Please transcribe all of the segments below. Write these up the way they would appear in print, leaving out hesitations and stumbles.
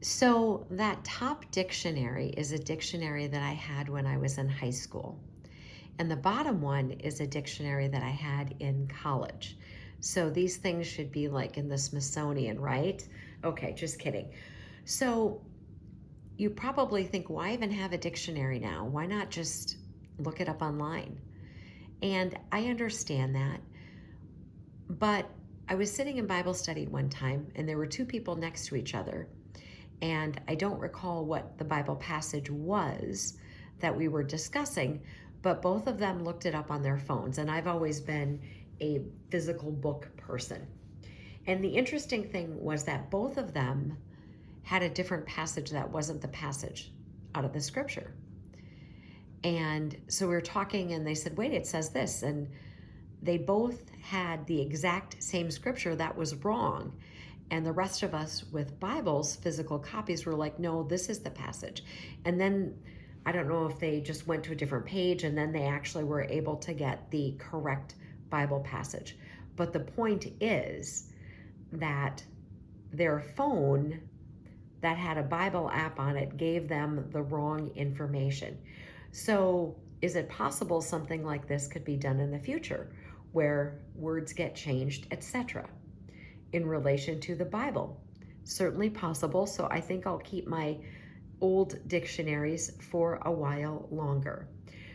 So, that top dictionary is a dictionary that I had when I was in high school. And the bottom one is a dictionary that I had in college. So, these things should be like in the Smithsonian, right? Okay, just kidding. So, you probably think, why even have a dictionary now? Why not just look it up online? And I understand that. But I was sitting in Bible study one time, and there were two people next to each other. And I don't recall what the Bible passage was that we were discussing, but both of them looked it up on their phones. And I've always been a physical book person. And the interesting thing was that both of them had a different passage that wasn't the passage out of the scripture. And so we were talking, and they said, wait, it says this. And they both had the exact same scripture that was wrong. And the rest of us with Bibles, physical copies, were like, no, this is the passage. And then I don't know if they just went to a different page and then they actually were able to get the correct Bible passage. But the point is that their phone that had a Bible app on it gave them the wrong information. So, is it possible something like this could be done in the future where words get changed, etc., in relation to the Bible? Certainly possible. So, I think I'll keep my old dictionaries for a while longer.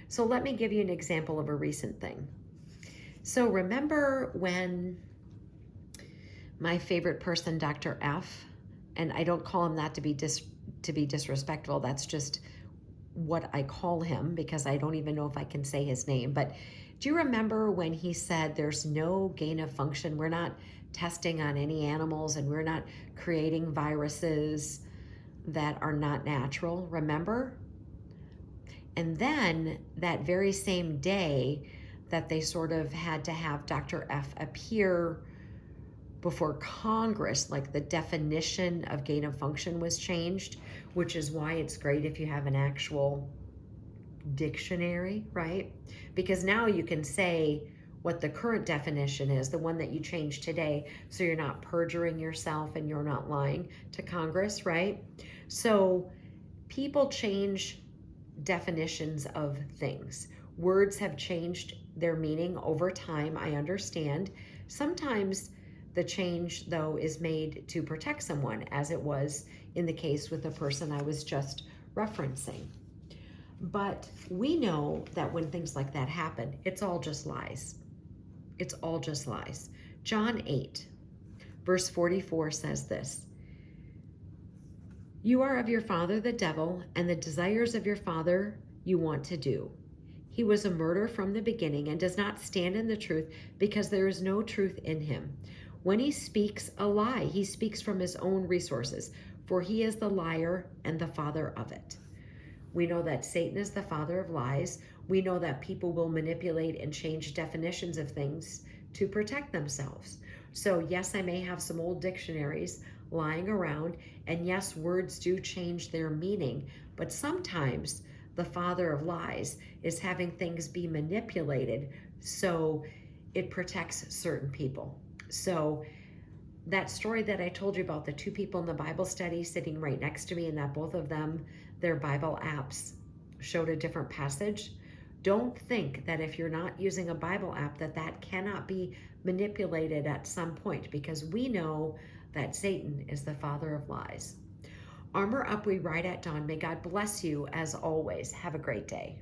So, let me give you an example of a recent thing. So, remember when my favorite person, Dr. F, and I don't call him that to be disrespectful. That's just what I call him because I don't even know if I can say his name. But do you remember when he said there's no gain of function? We're not testing on any animals and we're not creating viruses that are not natural. Remember? And then that very same day that they sort of had to have Dr. F appear before Congress, like the definition of gain of function was changed, which is why it's great if you have an actual dictionary, right? Because now you can say what the current definition is, the one that you changed today, so you're not perjuring yourself and you're not lying to Congress, right? So people change definitions of things. Words have changed their meaning over time, I understand. Sometimes the change, though, is made to protect someone, as it was in the case with the person I was just referencing. But we know that when things like that happen, it's all just lies. It's all just lies. John 8, verse 44 says this: You are of your father the devil, and the desires of your father you want to do. He was a murderer from the beginning and does not stand in the truth because there is no truth in him. When he speaks a lie, he speaks from his own resources, for he is the liar and the father of it. We know that Satan is the father of lies. We know that people will manipulate and change definitions of things to protect themselves. So, yes, I may have some old dictionaries lying around, and yes, words do change their meaning, but sometimes the father of lies is having things be manipulated so it protects certain people. So, that story that I told you about the two people in the Bible study sitting right next to me, and that both of them, their Bible apps showed a different passage. Don't think that if you're not using a Bible app that cannot be manipulated at some point, because we know that Satan is the father of lies. Armor up, we ride at dawn. May God bless you as always. Have a great day.